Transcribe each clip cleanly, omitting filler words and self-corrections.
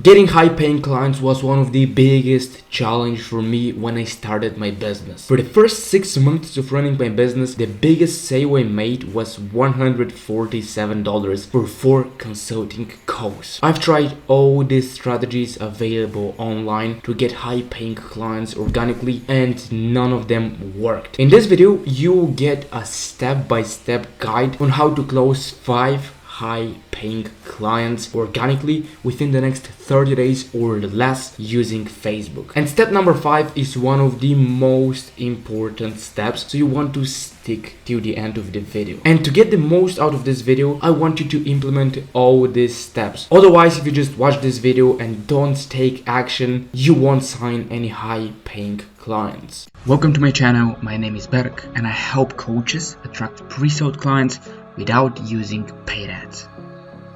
Getting high-paying clients was one of the biggest challenge for me when I started my business. For the first 6 months of running my business, the biggest sale I made was $147 for 4 consulting calls. I've tried all these strategies available online to get high-paying clients organically, and none of them worked. In this video, you'll get a step-by-step guide on how to close 5 high-paying clients organically within the next 30 days or less using Facebook. And step number 5 is one of the most important steps, so you want to stick till the end of the video. And to get the most out of this video, I want you to implement all these steps. Otherwise, if you just watch this video and don't take action, you won't sign any high-paying clients. Welcome to my channel. My name is Berk and I help coaches attract pre-sold clients without using paid ads.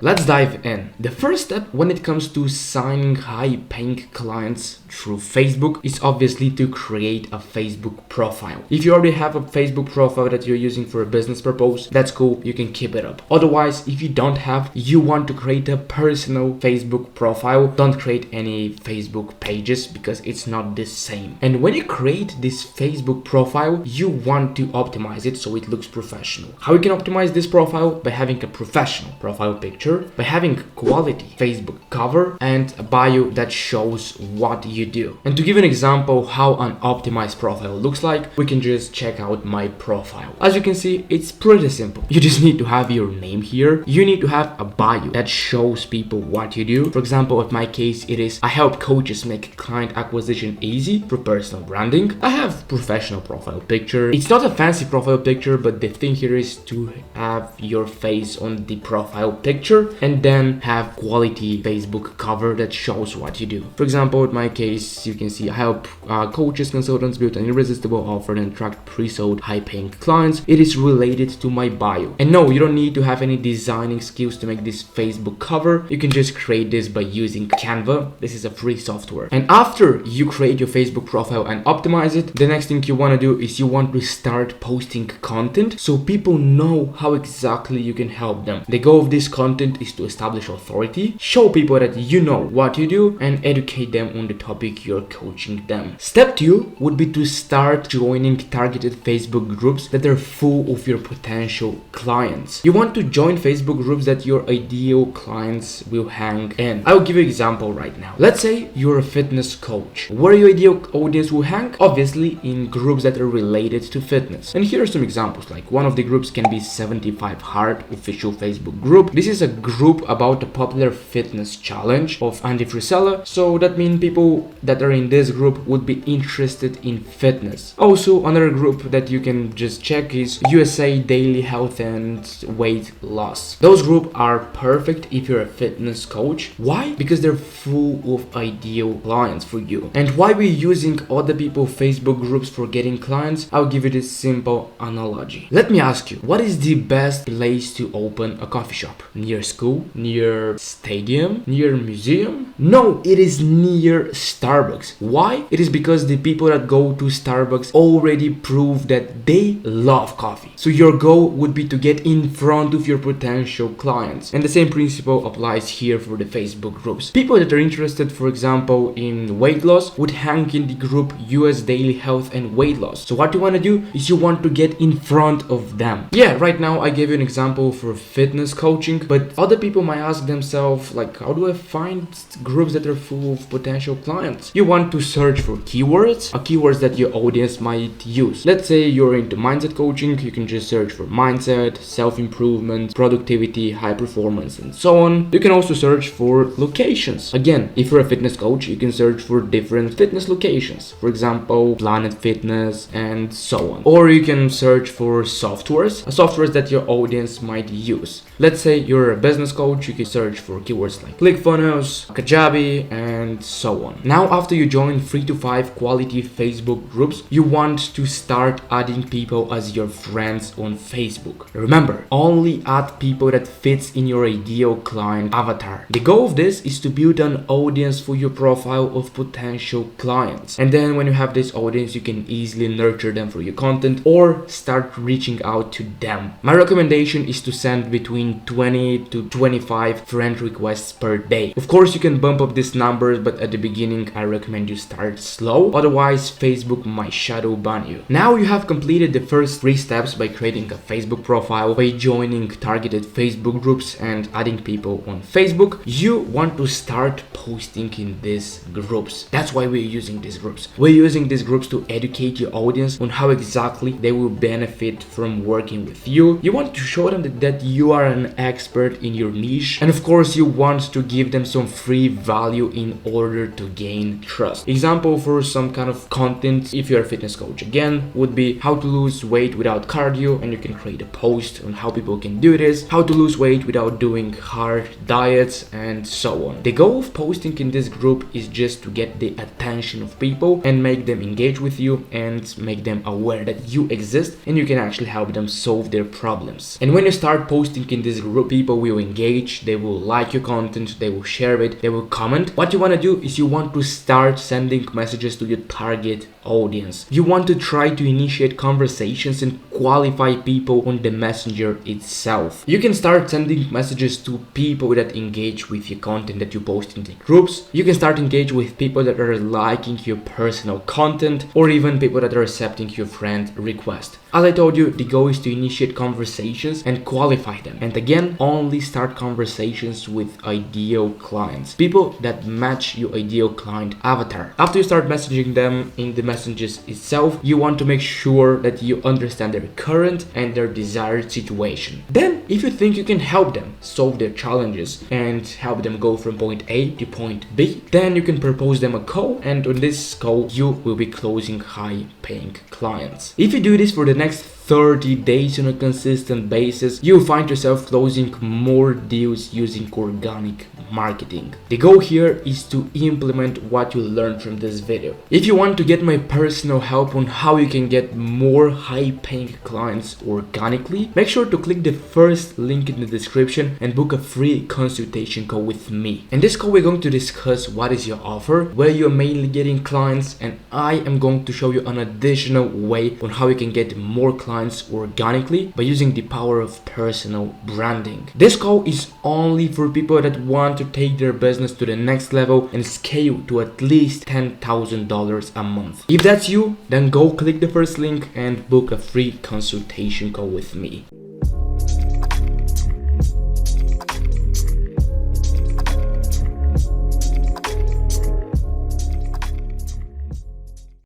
Let's dive in. The first step when it comes to signing high-paying clients through Facebook is obviously to create a Facebook profile. If you already have a Facebook profile that you're using for a business purpose, that's cool, you can keep it up. Otherwise, if you don't have, you want to create a personal Facebook profile. Don't create any Facebook pages because it's not the same. And when you create this Facebook profile, you want to optimize it so it looks professional. How you can optimize this profile? By having a professional profile picture, by having quality Facebook cover and a bio that shows what you do. And to give an example how an optimized profile looks like, we can just check out my profile. As you can see, it's pretty simple. You just need to have your name here. You need to have a bio that shows people what you do. For example, in my case, it is I help coaches make client acquisition easy through personal branding. I have professional profile picture. It's not a fancy profile picture, but the thing here is to have your face on the profile picture and then have quality Facebook cover that shows what you do. For example, in my case, you can see I help coaches, consultants build an irresistible offer and attract pre-sold high-paying clients. It is related to my bio. And no, you don't need to have any designing skills to make this Facebook cover. You can just create this by using Canva. This is a free software. And after you create your Facebook profile and optimize it, the next thing you want to do is you want to start posting content so people know how exactly you can help them. The goal of this content is to establish authority, show people that you know what you do, and educate them on the topic you're coaching them. Step 2 would be to start joining targeted Facebook groups that are full of your potential clients. You want to join Facebook groups that your ideal clients will hang in. I'll give you an example right now. Let's say you're a fitness coach. Where your ideal audience will hang? Obviously in groups that are related to fitness. And here are some examples. Like one of the groups can be 75 Hard official Facebook group. This is a group about a popular fitness challenge of Andy Frisella, so that means people that are in this group would be interested in fitness. Also, another group that you can just check is USA Daily Health and Weight Loss. Those groups are perfect if you're a fitness coach. Why? Because they're full of ideal clients for you. And why we're using other people's Facebook groups for getting clients? I'll give you this simple analogy. Let me ask you, what is the best place to open a coffee shop? Near school? Near stadium? Near museum? No, it is near Starbucks. Why? It is because the people that go to Starbucks already prove that they love coffee. So your goal would be to get in front of your potential clients. And the same principle applies here for the Facebook groups. People that are interested, for example, in weight loss would hang in the group US Daily Health and Weight Loss. So what you want to do is you want to get in front of them. Yeah, right now I gave you an example for fitness coaching, but other people might ask themselves, like, how do I find groups that are full of potential clients? You want to search for keywords, keywords that your audience might use. Let's say you're into mindset coaching, you can just search for mindset, self-improvement, productivity, high performance, and so on. You can also search for locations. Again, if you're a fitness coach, you can search for different fitness locations. For example, Planet Fitness and so on. Or you can search for softwares that your audience might use. Let's say you're a business coach, you can search for keywords like ClickFunnels, Kajabi, and and so on. Now, after you join 3 to 5 quality Facebook groups, you want to start adding people as your friends on Facebook. Remember, only add people that fits in your ideal client avatar. The goal of this is to build an audience for your profile of potential clients. And then when you have this audience, you can easily nurture them for your content or start reaching out to them. My recommendation is to send between 20 to 25 friend requests per day. Of course, you can bump up these numbers, but at the beginning, I recommend you start slow. Otherwise, Facebook might shadow ban you. Now you have completed the first 3 steps by creating a Facebook profile, by joining targeted Facebook groups and adding people on Facebook. You want to start posting in these groups. That's why we're using these groups. We're using these groups to educate your audience on how exactly they will benefit from working with you. You want to show them that you are an expert in your niche, and of course you want to give them some free value in order to gain trust. Example for some kind of content, if you're a fitness coach again, would be how to lose weight without cardio, and you can create a post on how people can do this, how to lose weight without doing hard diets, and so on. The goal of posting in this group is just to get the attention of people and make them engage with you and make them aware that you exist and you can actually help them solve their problems. And when you start posting in this group, people will engage, they will like your content, they will share it, they will comment. What you want to do is you want to start sending messages to your target audience. You want to try to initiate conversations and qualify people on the messenger itself. You can start sending messages to people that engage with your content that you post in the groups. You can start engage with people that are liking your personal content, or even people that are accepting your friend request. As I told you, the goal is to initiate conversations and qualify them. And again, only start conversations with ideal clients, people that match your ideal client avatar. After you start messaging them in the messages itself, you want to make sure that you understand their current and their desired situation. Then, if you think you can help them solve their challenges and help them go from point A to point B, then you can propose them a call, and on this call, you will be closing high-paying clients. If you do this for the next 30 days on a consistent basis, you'll find yourself closing more deals using organic marketing. The goal here is to implement what you learned from this video. If you want to get my personal help on how you can get more high-paying clients organically, make sure to click the first link in the description and book a free consultation call with me. In this call, we're going to discuss what is your offer, where you're mainly getting clients, and I am going to show you an additional way on how you can get more clients organically by using the power of personal branding. This call is only for people that want to take their business to the next level and scale to at least $10,000 a month. If that's you, then go click the first link and book a free consultation call with me.